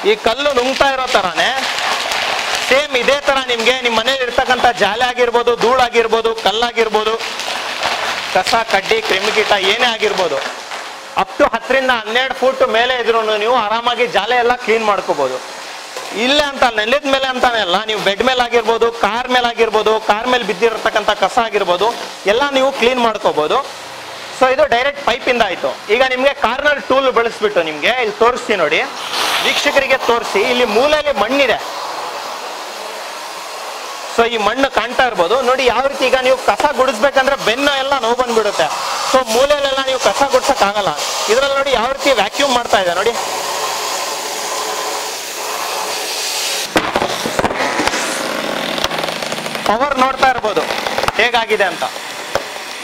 ಈ ಕಲ್ಲು ನುಂಗ್ತಾ ಇರೋ ತರಾನೇ ಸೇಮ್ ಇದೇ ತರ ನಿಮ್ಗೆ ನಿಮ್ಮ ಮನೇಲಿ ಇರ್ತಕ್ಕಂಥ ಜಾಲೆ ಆಗಿರ್ಬೋದು, ಧೂಳಾಗಿರ್ಬೋದು, ಕಲ್ಲಾಗಿರ್ಬೋದು, ಕಸ ಕಡ್ಡಿ ಕ್ರಿಮಿಕೀಟ ಏನೇ ಆಗಿರ್ಬೋದು, ಅಪ್ ಟು 10 ರಿಂದ 12 ಫೂಟ್ ಮೇಲೆ ಇದ್ರೂ ನೀವು ಆರಾಮಾಗಿ ಜಾಲೆ ಎಲ್ಲ ಕ್ಲೀನ್ ಮಾಡ್ಕೋಬಹುದು. ಇಲ್ಲ ಅಂತ ನೆಲದ ಮೇಲೆ ಅಂತಾನೆ ಅಲ್ಲ, ನೀವು ಬೆಡ್ ಮೇಲೆ ಆಗಿರ್ಬೋದು, ಕಾರ್ ಮೇಲೆ ಆಗಿರ್ಬೋದು, ಕಾರ್ ಮೇಲೆ ಬಿದ್ದಿರತಕ್ಕಂಥ ಕಸ ಆಗಿರ್ಬೋದು ಎಲ್ಲ ನೀವು ಕ್ಲೀನ್ ಮಾಡ್ಕೋಬಹುದು. ಸೊ ಇದು ಡೈರೆಕ್ಟ್ ಪೈಪ್ ಇಂದ ಆಯ್ತು. ಈಗ ನಿಮ್ಗೆ ಕಾರ್ನರ್ ಟೂಲ್ ಬಳಸ್ಬಿಟ್ಟು ನಿಮ್ಗೆ ಇಲ್ಲಿ ತೋರಿಸ್ತೀನಿ ನೋಡಿ, ವೀಕ್ಷಕರಿಗೆ ತೋರಿಸಿ. ಇಲ್ಲಿ ಮೂಲೆಯಲ್ಲಿ ಮಣ್ಣಿದೆ. ಸೊ ಈ ಮಣ್ಣು ಕಾಣ್ತಾ ಇರ್ಬೋದು ನೋಡಿ ಯಾವ ರೀತಿ. ಈಗ ನೀವು ಕಸ ಗುಡಿಸ್ಬೇಕಂದ್ರೆ ಬೆನ್ನು ಎಲ್ಲ ನೋವು ಬಂದ್ಬಿಡುತ್ತೆ. ಸೊ ಮೂಲೆಯಲ್ಲೆಲ್ಲ ನೀವು ಕಸ ಗುಡ್ಸಕ್ ಆಗಲ್ಲ. ಇದ್ರಲ್ಲಿ ನೋಡಿ ಯಾವ ರೀತಿ ವ್ಯಾಕ್ಯೂಮ್ ಮಾಡ್ತಾ ಇದೆ ನೋಡಿ. ಪವರ್ ನೋಡ್ತಾ ಇರ್ಬೋದು ಹೇಗಾಗಿದೆ ಅಂತ,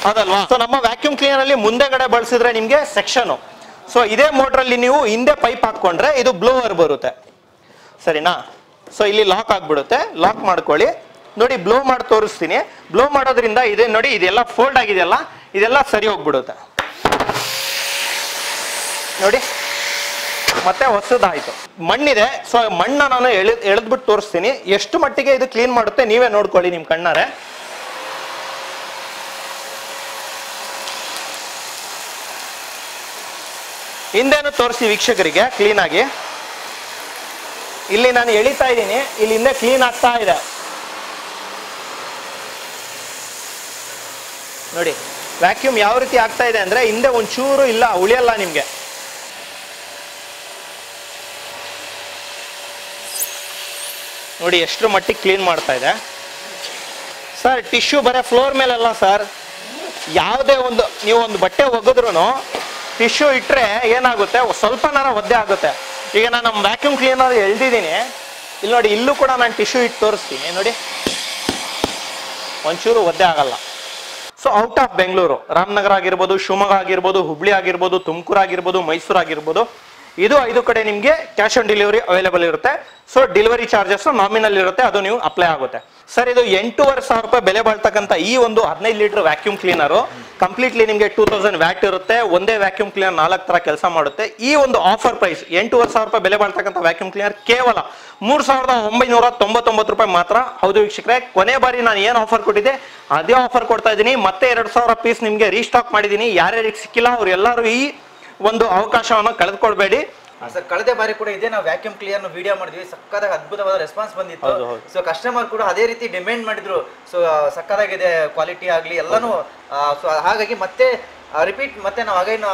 ಹೌದಲ್ವಾ? ಸೊ ನಮ್ಮ ವ್ಯಾಕ್ಯೂಮ್ ಕ್ಲೀನರ್ ಅಲ್ಲಿ ಮುಂದೆಗಡೆ ಬಳಸಿದ್ರೆ ನಿಮ್ಗೆ ಸೆಕ್ಷನ್. ಸೊ ಇದೇ ಮೋಟರ್ ಅಲ್ಲಿ ನೀವು ಹಿಂದೆ ಪೈಪ್ ಹಾಕೊಂಡ್ರೆ ಇದು ಬ್ಲೋವರ್ ಬರುತ್ತೆ, ಸರಿನಾ? ಸೊ ಇಲ್ಲಿ ಲಾಕ್ ಆಗ್ಬಿಡುತ್ತೆ. ಲಾಕ್ ಮಾಡ್ಕೊಳ್ಳಿ. ನೋಡಿ ಬ್ಲೋ ಮಾಡಿ ತೋರಿಸ್ತೀನಿ. ಬ್ಲೋ ಮಾಡೋದ್ರಿಂದ ಇದೆ ನೋಡಿ, ಇದೆಲ್ಲ ಫೋಲ್ಡ್ ಆಗಿದೆಯಲ್ಲ, ಇದೆಲ್ಲ ಸರಿ ಹೋಗ್ಬಿಡುತ್ತೆ ನೋಡಿ. ಮತ್ತೆ ಹೊಸದಾಯ್ತು. ಮಣ್ಣಿದೆ. ಸೊ ಮಣ್ಣ ನಾನು ಎಳೆದ್ಬಿಟ್ಟು ತೋರಿಸ್ತೀನಿ ಎಷ್ಟು ಮಟ್ಟಿಗೆ ಇದು ಕ್ಲೀನ್ ಮಾಡುತ್ತೆ, ನೀವೇ ನೋಡ್ಕೊಳ್ಳಿ ನಿಮ್ ಕಣ್ಣಾರೆ. ಹಿಂದೆನೂ ತೋರಿಸಿ ವೀಕ್ಷಕರಿಗೆ ಕ್ಲೀನ್ ಆಗಿ. ಇಲ್ಲಿ ನಾನು ಎಳಿತಾ ಇದ್ದೀನಿ, ಇಲ್ಲಿ ಹಿಂದೆ ಕ್ಲೀನ್ ಆಗ್ತಾ ಇದೆ ನೋಡಿ. ವ್ಯಾಕ್ಯೂಮ್ ಯಾವ ರೀತಿ ಆಗ್ತಾ ಇದೆ ಅಂದ್ರೆ ಹಿಂದೆ ಒಂಚೂರು ಇಲ್ಲ, ಉಳಿಯಲ್ಲ ನಿಮ್ಗೆ. ನೋಡಿ ಎಷ್ಟು ಮಟ್ಟಿಗೆ ಕ್ಲೀನ್ ಮಾಡ್ತಾ ಇದೆ ಸರ್. ಟಿಶ್ಯೂ ಬರೀ ಫ್ಲೋರ್ ಮೇಲೆಲ್ಲ ಸರ್, ಯಾವುದೇ ಒಂದು ನೀವು ಒಂದು ಬಟ್ಟೆ ಒಗೆದ್ರೂ ಟಿಶ್ಯೂ ಇಟ್ಟರೆ ಏನಾಗುತ್ತೆ, ಸ್ವಲ್ಪನಾರ ಒದ್ದೆ ಆಗುತ್ತೆ. ಈಗ ನಾನು ನಮ್ಮ ವ್ಯಾಕ್ಯೂಮ್ ಕ್ಲೀನರ್ ಎಳ್ದಿದ್ದೀನಿ, ಇಲ್ಲಿ ನೋಡಿ, ಇಲ್ಲೂ ಕೂಡ ನಾನು ಟಿಶ್ಯೂ ಇಟ್ಟು ತೋರಿಸ್ತೀನಿ ನೋಡಿ, ಒಂಚೂರು ಒದ್ದೆ ಆಗಲ್ಲ. So out of Bengaluru, Ramanagara ಆಗಿರ್ಬೋದು, ಶಿವಮೊಗ್ಗ ಆಗಿರ್ಬೋದು, ಹುಬ್ಳಿ ಆಗಿರ್ಬೋದು, ತುಮಕೂರು ಆಗಿರ್ಬೋದು, ಮೈಸೂರು ಆಗಿರ್ಬೋದು, ಇದು 5 ಕಡೆ ನಿಮಗೆ ಕ್ಯಾಶ್ ಆನ್ ಡೆಲಿವರಿ ಅವೈಲೇಬಲ್ ಇರುತ್ತೆ. ಸೊ ಡೆಲಿವರಿ ಚಾರ್ಜಸ್ ನಾಮಿನಲ್ ಇರುತ್ತೆ, ಅದು ನೀವು ಅಪ್ಲೈ ಆಗುತ್ತೆ. ಸರ್ ಇದು 8,500 ರೂಪಾಯಿ ಬೆಲೆ ಬಾಳ್ತಕ್ಕಂಥ ಈ ಒಂದು 15 ಲೀಟರ್ ವ್ಯಾಕ್ಯೂಮ್ ಕ್ಲೀನರು ಕಂಪ್ಲೀಟ್ಲಿ ನಿಮಗೆ 2000 ವ್ಯಾಟ್ ಇರುತ್ತೆ. ಒಂದೇ ವ್ಯಾಕ್ಯೂಮ್ ಕ್ಲೀನರ್ 4 ತರ ಕೆಲಸ ಮಾಡುತ್ತೆ. ಈ ಒಂದು ಆಫರ್ ಪ್ರೈಸ್ 8,500 ರೂಪಾಯಿ ಬೆಲೆ ಬಾಳ್ತಕ್ಕಂಥ ವ್ಯಾಕ್ಯೂಮ್ ಕ್ಲೀನರ್ ಕೇವಲ 3,999 ರೂಪಾಯಿ ಮಾತ್ರ. ಹೌದು ವೀಕ್ಷಕರೇ, ಕೊನೆ ಬಾರಿ ನಾನು ಏನು ಆಫರ್ ಕೊಟ್ಟಿದ್ದೆ ಅದೇ ಆಫರ್ ಕೊಡ್ತಾ ಇದ್ದೀನಿ. ಮತ್ತೆ 2,000 ಪೀಸ್ ನಿಮಗೆ ರೀಸ್ಟಾಕ್ ಮಾಡಿದ್ದೀನಿ. ಯಾರ್ಯಾರಿಗೆ ಸಿಕ್ಕಿಲ್ಲ ಅವ್ರು ಎಲ್ಲರೂ ಈ ಒಂದು ಅವಕಾಶವನ್ನು ಕಳೆದುಕೊಳ್ಬೇಡಿ. ಸರ್ ಕಳೆದ ಬಾರಿ ಕೂಡ ಇದೇ ನಾವು ವ್ಯಾಕ್ಯೂಮ್ ಕ್ಲೀನರ್ ವಿಡಿಯೋ ಮಾಡಿದ್ವಿ, ಸಕ್ಕತ್ತಾಗಿ ಅದ್ಭುತವಾದ ರೆಸ್ಪಾನ್ಸ್ ಬಂದಿತ್ತು. ಸೊ ಕಸ್ಟಮರ್ ಕೂಡ ಅದೇ ರೀತಿ ಡಿಮ್ಯಾಂಡ್ ಮಾಡಿದ್ರು. ಸೊ ಸಕ್ಕತ್ತಾಗಿದೆ ಕ್ವಾಲಿಟಿ ಆಗಲಿ ಎಲ್ಲಾನು. ಸೊ ಹಾಗಾಗಿ ಮತ್ತೆ ರಿಪೀಟ್ ಮತ್ತೆ ನಾವು ಅಗೈನ್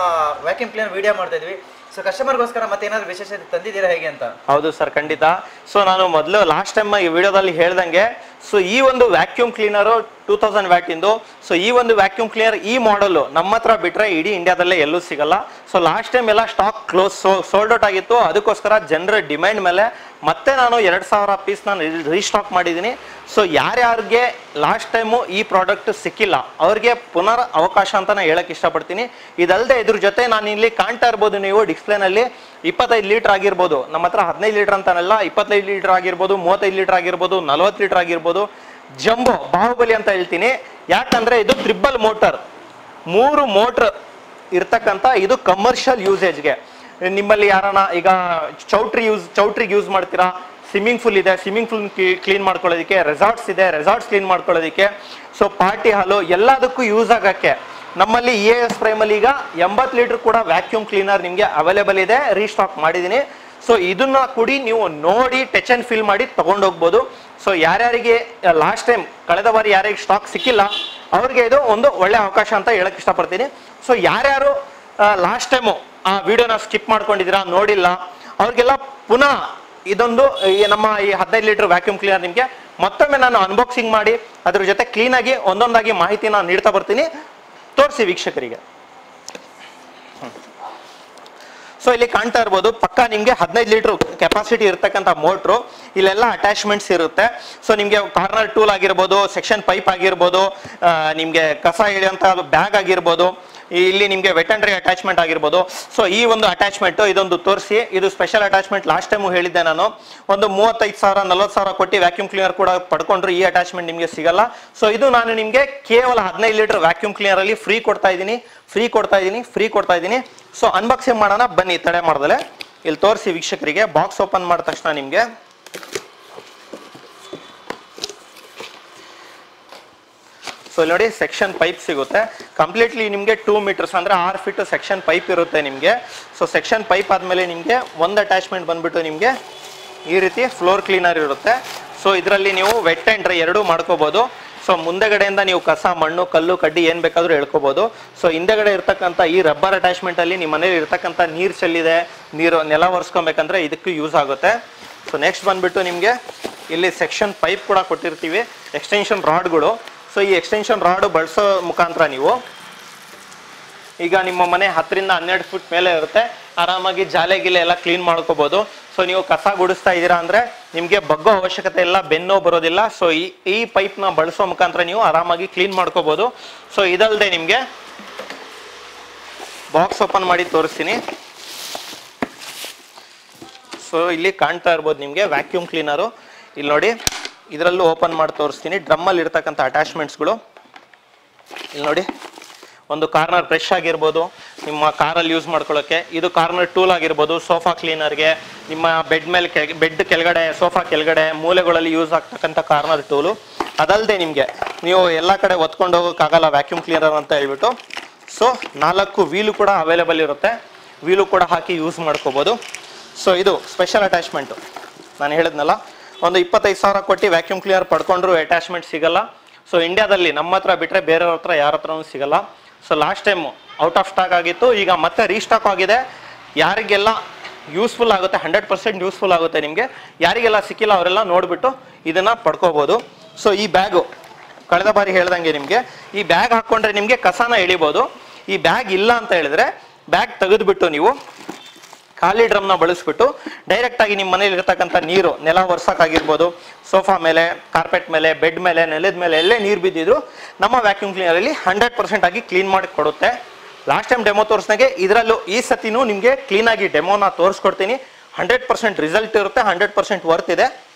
ವ್ಯಾಕ್ಯೂಮ್ ಕ್ಲೀನರ್ ವಿಡಿಯೋ ಮಾಡ್ತಾ ಇದ್ವಿ. ಸೊ ಕಸ್ಟಮರ್ಗೋಸ್ಕರ ಮತ್ತೆ ಏನಾದ್ರು ವಿಶೇಷತೆ ತಂದಿದ್ದೀರಾ ಹೇಗೆ ಅಂತ? ಹೌದು ಸರ್, ಖಂಡಿತ. ಸೊ ನಾನು ಮೊದಲು ಲಾಸ್ಟ್ ಟೈಮ್ ಈ ವಿಡಿಯೋದಲ್ಲಿ ಹೇಳ್ದಂಗೆ, ಸೊ ಈ ಒಂದು ವ್ಯಾಕ್ಯೂಮ್ ಕ್ಲೀನರು 2000 ವ್ಯಾಟ್ ಇಂದು. ಸೊ ಈ ಒಂದು ವ್ಯಾಕ್ಯೂಮ್ ಕ್ಲೀನರ್ ಈ ಮಾಡಲ್ ನಮ್ಮ ಹತ್ರ ಬಿಟ್ರೆ ಇಡೀ ಇಂಡಿಯಾದಲ್ಲೇ ಎಲ್ಲೂ ಸಿಗಲ್ಲ. ಸೊ ಲಾಸ್ಟ್ ಟೈಮ್ ಎಲ್ಲ ಸ್ಟಾಕ್ ಕ್ಲೋಸ್ ಸೋಲ್ಡ್ ಔಟ್ ಆಗಿತ್ತು. ಅದಕ್ಕೋಸ್ಕರ ಜನರ ಡಿಮ್ಯಾಂಡ್ ಮೇಲೆ ಮತ್ತೆ ನಾನು 2,000 ಪೀಸ್ ನಾನು ರೀಸ್ಟಾಕ್ ಮಾಡಿದ್ದೀನಿ. ಸೊ ಯಾರ್ಯಾರಿಗೆ ಲಾಸ್ಟ್ ಟೈಮು ಈ ಪ್ರಾಡಕ್ಟ್ ಸಿಕ್ಕಿಲ್ಲ ಅವ್ರಿಗೆ ಪುನರ್ ಅವಕಾಶ ಅಂತ ನಾನು ಹೇಳಕ್ ಇಷ್ಟಪಡ್ತೀನಿ. ಇದಲ್ಲದೆ ಇದ್ರ ಜೊತೆ ನಾನು ಇಲ್ಲಿ ಕಾಣ್ತಾ ಇರ್ಬೋದು ನೀವು ಡಿಸ್ಪ್ಲೇನಲ್ಲಿ 25 ಲೀಟರ್ ಆಗಿರ್ಬೋದು, ನಮ್ಮ ಹತ್ರ 15 ಲೀಟರ್ ಅಂತಾನಲ್ಲ, 25 ಲೀಟರ್ ಆಗಿರ್ಬೋದು, 35 ಲೀಟರ್ ಆಗಿರ್ಬೋದು, 40 ಲೀಟರ್ ಆಗಿರ್ಬೋದು, ಜಂಬೋ ಬಾಹುಬಲಿ ಅಂತ ಹೇಳ್ತೀನಿ. ಯಾಕಂದ್ರೆ ಇದು ಟ್ರಿಬಲ್ ಮೋಟರ್, 3 ಮೋಟರ್ ಇರ್ತಕ್ಕಂಥ ಇದು ಕಮರ್ಷಿಯಲ್ ಯೂಸೇಜ್ಗೆ. ನಿಮ್ಮಲ್ಲಿ ಯಾರನ್ನ ಈಗ ಚೌಟ್ರಿಗೆ ಯೂಸ್ ಮಾಡ್ತೀರಾ, ಸ್ವಿಮ್ಮಿಂಗ್ ಪೂಲ್ ಇದೆ, ಸ್ವಿಮ್ಮಿಂಗ್ ಪೂಲ್ ಕ್ಲೀನ್ ಮಾಡ್ಕೊಳ್ಳೋದಕ್ಕೆ, ರೆಸಾರ್ಟ್ಸ್ ಇದೆ, ರೆಸಾರ್ಟ್ಸ್ ಕ್ಲೀನ್ ಮಾಡ್ಕೊಳ್ಳೋದಕ್ಕೆ, ಸೊ ಪಾರ್ಟಿ ಹಾಲು ಎಲ್ಲದಕ್ಕೂ ಯೂಸ್ ಆಗಕ್ಕೆ ನಮ್ಮಲ್ಲಿ EAS ಪ್ರೈಮಲ್ಲಿ ಈಗ 80 ಲೀಟರ್ ಕೂಡ ವ್ಯಾಕ್ಯೂಮ್ ಕ್ಲೀನರ್ ನಿಮಗೆ ಅವೈಲೇಬಲ್ ಇದೆ. ರೀಸ್ಟಾಕ್ ಮಾಡಿದ್ದೀನಿ. ಸೊ ಇದನ್ನ ಕೂಡಿ ನೀವು ನೋಡಿ ಟಚ್ ಅಂಡ್ ಫೀಲ್ ಮಾಡಿ ತಗೊಂಡೋಗ್ಬೋದು. ಸೊ ಯಾರ್ಯಾರಿಗೆ ಲಾಸ್ಟ್ ಟೈಮ್ ಕಳೆದ ಬಾರಿ ಯಾರಿಗೆ ಸ್ಟಾಕ್ ಸಿಕ್ಕಿಲ್ಲ ಅವ್ರಿಗೆ ಇದು ಒಂದು ಒಳ್ಳೆ ಅವಕಾಶ ಅಂತ ಹೇಳಕ್ ಇಷ್ಟಪಡ್ತೀನಿ. ಸೊ ಯಾರ್ಯಾರು ಲಾಸ್ಟ್ ಟೈಮು ಆ ವಿಡಿಯೋನ ಸ್ಕಿಪ್ ಮಾಡ್ಕೊಂಡಿದ್ದೀರಾ, ನೋಡಿಲ್ಲ, ಅವ್ರಿಗೆಲ್ಲ ಪುನಃ ಇದೊಂದು ನಮ್ಮ ಈ 15 ಲೀಟರ್ ವ್ಯಾಕ್ಯೂಮ್ ಕ್ಲೀನರ್ ನಿಮಗೆ ಮತ್ತೊಮ್ಮೆ ನಾನು ಅನ್ಬಾಕ್ಸಿಂಗ್ ಮಾಡಿ ಅದ್ರ ಜೊತೆ ಕ್ಲೀನಾಗಿ ಒಂದೊಂದಾಗಿ ಮಾಹಿತಿನ ನೀಡ್ತಾ ಬರ್ತೀನಿ. ತೋರಿಸಿ ವೀಕ್ಷಕರಿಗೆ. ಸೊ ಇಲ್ಲಿ ಕಾಣ್ತಾ ಇರ್ಬೋದು ಪಕ್ಕ ನಿಮಗೆ 15 ಲೀಟರ್ ಕೆಪಾಸಿಟಿ ಇರ್ತಕ್ಕಂಥ ಮೋಟ್ರು. ಇಲ್ಲೆಲ್ಲ ಅಟ್ಯಾಚ್ಮೆಂಟ್ಸ್ ಇರುತ್ತೆ. ಸೊ ನಿಮಗೆ ಕಾರ್ನರ್ ಟೂಲ್ ಆಗಿರ್ಬೋದು, ಸೆಕ್ಷನ್ ಪೈಪ್ ಆಗಿರ್ಬೋದು, ನಿಮಗೆ ಕಸ ಎಳೆಯುವಂಥ ಬ್ಯಾಗ್ ಆಗಿರ್ಬೋದು, ಇಲ್ಲಿ ನಿಮಗೆ ವೆಟರ್ನರಿ ಅಟ್ಯಾಚ್ಮೆಂಟ್ ಆಗಿರ್ಬೋದು. ಸೊ ಈ ಒಂದು ಅಟ್ಯಾಚ್ಮೆಂಟ್ ಇದೊಂದು ತೋರಿಸಿ, ಇದು ಸ್ಪೆಷಲ್ ಅಟ್ಯಾಚ್ಮೆಂಟ್. ಲಾಸ್ಟ್ ಟೈಮು ಹೇಳಿದ್ದೆ ನಾನು, ಒಂದು 35,000 40,000 ಕೊಟ್ಟು ವ್ಯಾಕ್ಯೂಮ್ ಕ್ಲೀನರ್ ಕೂಡ ಪಡ್ಕೊಂಡ್ರು ಈ ಅಟ್ಯಾಚ್ಮೆಂಟ್ ನಿಮಗೆ ಸಿಗಲ್ಲ. ಸೊ ಇದು ನಾನು ನಿಮಗೆ ಕೇವಲ 15 ಲೀಟರ್ ವ್ಯಾಕ್ಯೂಮ್ ಕ್ಲೀನರ್ ಅಲ್ಲಿ ಫ್ರೀ ಕೊಡ್ತಾ ಇದ್ದೀನಿ. ಸೊ ಅನ್ಬಾಕ್ಸಿಂಗ್ ಮಾಡೋಣ ಬನ್ನಿ, ತಡೆ ಮಾಡ್ದಲೆ. ಇಲ್ಲಿ ತೋರಿಸಿ ವೀಕ್ಷಕರಿಗೆ. ಬಾಕ್ಸ್ ಓಪನ್ ಮಾಡಿದ ತಕ್ಷಣ ನಿಮಗೆ ಸೊ ಇಲ್ಲಿ ನೋಡಿ ಸೆಕ್ಷನ್ ಪೈಪ್ ಸಿಗುತ್ತೆ. ಕಂಪ್ಲೀಟ್ಲಿ ನಿಮಗೆ 2 ಮೀಟರ್ಸ್ ಅಂದರೆ 6 ಫೀಟ್ ಸೆಕ್ಷನ್ ಪೈಪ್ ಇರುತ್ತೆ ನಿಮಗೆ. ಸೊ ಸೆಕ್ಷನ್ ಪೈಪ್ ಆದಮೇಲೆ ನಿಮಗೆ ಒಂದು ಅಟ್ಯಾಚ್ಮೆಂಟ್ ಬಂದ್ಬಿಟ್ಟು ನಿಮಗೆ ಈ ರೀತಿ ಫ್ಲೋರ್ ಕ್ಲೀನರ್ ಇರುತ್ತೆ. ಸೊ ಇದರಲ್ಲಿ ನೀವು ವೆಟ್ ಆ್ಯಂಡ್ ಡ್ರೈ ಎರಡೂ ಮಾಡ್ಕೋಬೋದು. ಸೊ ಮುಂದೆಗಡೆಯಿಂದ ನೀವು ಕಸ, ಮಣ್ಣು, ಕಲ್ಲು, ಕಡ್ಡಿ ಏನು ಬೇಕಾದರೂ ಎಳ್ಕೋಬೋದು. ಸೊ ಹಿಂದೆಗಡೆ ಇರ್ತಕ್ಕಂಥ ಈ ರಬ್ಬರ್ ಅಟ್ಯಾಚ್ಮೆಂಟಲ್ಲಿ ನಿಮ್ಮ ಮನೇಲಿ ಇರ್ತಕ್ಕಂಥ ನೀರು ಚೆಲ್ಲಿದೆ, ನೀರು ನೆಲ ಒರೆಸ್ಕೊಬೇಕಂದ್ರೆ ಇದಕ್ಕೂ ಯೂಸ್ ಆಗುತ್ತೆ. ಸೊ ನೆಕ್ಸ್ಟ್ ಬಂದ್ಬಿಟ್ಟು ನಿಮಗೆ ಇಲ್ಲಿ ಸೆಕ್ಷನ್ ಪೈಪ್ ಕೂಡ ಕೊಟ್ಟಿರ್ತೀವಿ, ಎಕ್ಸ್ಟೆನ್ಷನ್ ರಾಡ್ಗಳು. ಸೊ ಈ ಎಕ್ಸ್ಟೆನ್ಷನ್ ರಾಡ್ ಬಳಸೋ ಮುಖಾಂತರ ನೀವು ಈಗ ನಿಮ್ಮ ಮನೆ 10 ರಿಂದ 12 ಫುಟ್ ಮೇಲೆ ಇರುತ್ತೆ, ಆರಾಮಾಗಿ ಜಾಲೆ ಗಿಲೆ ಎಲ್ಲ ಕ್ಲೀನ್ ಮಾಡ್ಕೋಬೋದು. ಸೊ ನೀವು ಕಸ ಗುಡಿಸ್ತಾ ಇದ್ದೀರಾ ಅಂದರೆ ನಿಮಗೆ ಬಗ್ಗೋ ಅವಶ್ಯಕತೆ ಇಲ್ಲ, ಬೆನ್ನೋ ಬರೋದಿಲ್ಲ. ಸೊ ಈ ಪೈಪ್ನ ಬಳಸೋ ಮುಖಾಂತರ ನೀವು ಆರಾಮಾಗಿ ಕ್ಲೀನ್ ಮಾಡ್ಕೋಬೋದು. ಸೊ ಇದಲ್ಲದೆ ನಿಮಗೆ ಬಾಕ್ಸ್ ಓಪನ್ ಮಾಡಿ ತೋರಿಸ್ತೀನಿ. ಸೊ ಇಲ್ಲಿ ಕಾಣ್ತಾ ಇರ್ಬೋದು ನಿಮಗೆ ವ್ಯಾಕ್ಯೂಮ್ ಕ್ಲೀನರು. ಇಲ್ಲಿ ನೋಡಿ, ಇದರಲ್ಲೂ ಓಪನ್ ಮಾಡಿ ತೋರಿಸ್ತೀನಿ. ಡ್ರಮ್ಮಲ್ಲಿ ಇರ್ತಕ್ಕಂಥ ಅಟ್ಯಾಚ್ಮೆಂಟ್ಸ್ಗಳು ಇಲ್ಲಿ ನೋಡಿ. ಒಂದು ಕಾರ್ನರ್ ಬ್ರಷ್ ಆಗಿರ್ಬೋದು, ನಿಮ್ಮ ಕಾರಲ್ಲಿ ಯೂಸ್ ಮಾಡ್ಕೊಳ್ಳೋಕ್ಕೆ. ಇದು ಕಾರ್ನರ್ ಟೂಲ್ ಆಗಿರ್ಬೋದು, ಸೋಫಾ ಕ್ಲೀನರ್ಗೆ, ನಿಮ್ಮ ಬೆಡ್ ಕೆಳಗಡೆ, ಸೋಫಾ ಕೆಳಗಡೆ ಮೂಲೆಗಳಲ್ಲಿ ಯೂಸ್ ಆಗ್ತಕ್ಕಂಥ ಕಾರ್ನರ್ ಟೂಲು. ಅದಲ್ಲದೆ ನಿಮಗೆ ನೀವು ಎಲ್ಲ ಕಡೆ ಒತ್ಕೊಂಡು ಹೋಗೋಕ್ಕಾಗಲ್ಲ ವ್ಯಾಕ್ಯೂಮ್ ಕ್ಲೀನರ್ ಅಂತ ಹೇಳ್ಬಿಟ್ಟು. ಸೊ 4 ವೀಲು ಕೂಡ ಅವೈಲೇಬಲ್ ಇರುತ್ತೆ, ವೀಲು ಕೂಡ ಹಾಕಿ ಯೂಸ್ ಮಾಡ್ಕೋಬೋದು. ಸೊ ಇದು ಸ್ಪೆಷಲ್ ಅಟ್ಯಾಚ್ಮೆಂಟು. ನಾನು ಹೇಳಿದ್ನಲ್ಲ, ಒಂದು 25,000 ಕೊಟ್ಟು ವ್ಯಾಕ್ಯೂಮ್ ಕ್ಲೀನರ್ ಪಡ್ಕೊಂಡ್ರು ಅಟ್ಯಾಚ್ಮೆಂಟ್ ಸಿಗಲ್ಲ. ಸೊ ಇಂಡಿಯಾದಲ್ಲಿ ನಮ್ಮ ಹತ್ರ ಬಿಟ್ಟರೆ ಬೇರೆಯವ್ರ ಹತ್ರ ಯಾರ ಹತ್ರನೂ ಸಿಗಲ್ಲ. So last time out of stock ಆಗಿತ್ತು, ಈಗ ಮತ್ತೆ ರೀಸ್ಟಾಕ್ ಆಗಿದೆ. ಯಾರಿಗೆಲ್ಲ ಯೂಸ್ಫುಲ್ ಆಗುತ್ತೆ, 100% ಯೂಸ್ಫುಲ್ ಆಗುತ್ತೆ ನಿಮಗೆ. ಯಾರಿಗೆಲ್ಲ ಸಿಕ್ಕಿಲ್ಲ ಅವರೆಲ್ಲ ನೋಡಿಬಿಟ್ಟು ಇದನ್ನು ಪಡ್ಕೋಬೋದು. ಸೊ ಈ ಬ್ಯಾಗು ಕಳೆದ ಬಾರಿ ಹೇಳ್ದಂಗೆ ನಿಮಗೆ ಈ ಬ್ಯಾಗ್ ಹಾಕ್ಕೊಂಡ್ರೆ ನಿಮಗೆ ಕಸನ ಎಳಿಬೋದು. ಈ ಬ್ಯಾಗ್ ಇಲ್ಲ ಅಂತ ಹೇಳಿದ್ರೆ ಬ್ಯಾಗ್ ತೆಗೆದುಬಿಟ್ಟು ನೀವು ಖಾಲಿ ಡ್ರಮ್ನ ಬಳಸ್ಬಿಟ್ಟು ಡೈರೆಕ್ಟಾಗಿ ನಿಮ್ಮ ಮನೇಲಿ ಇರ್ತಕ್ಕಂಥ ನೀರು, ನೆಲ ಒರೆಸೋಕ್ಕಾಗಿರ್ಬೋದು, ಸೋಫಾ ಮೇಲೆ, ಕಾರ್ಪೆಟ್ ಮೇಲೆ, ಬೆಡ್ ಮೇಲೆ, ನೆಲದ ಮೇಲೆ ಎಲ್ಲೇ ನೀರು ಬಿದ್ದಿದ್ರು ನಮ್ಮ ವ್ಯಾಕ್ಯೂಮ್ ಕ್ಲೀನರಲ್ಲಿ 100% ಆಗಿ ಕ್ಲೀನ್ ಮಾಡಿ ಕೊಡುತ್ತೆ. ಲಾಸ್ಟ್ ಟೈಮ್ ಡೆಮೋ ತೋರಿಸ್ದಂಗೆ ಇದರಲ್ಲೂ ಈ ಸತಿನೂ ನಿಮಗೆ ಕ್ಲೀನಾಗಿ ಡೆಮೋನ ತೋರಿಸ್ಕೊಡ್ತೀನಿ. 100% ರಿಸಲ್ಟ್ ಇರುತ್ತೆ, 100% ವರ್ತ್ ಇದೆ.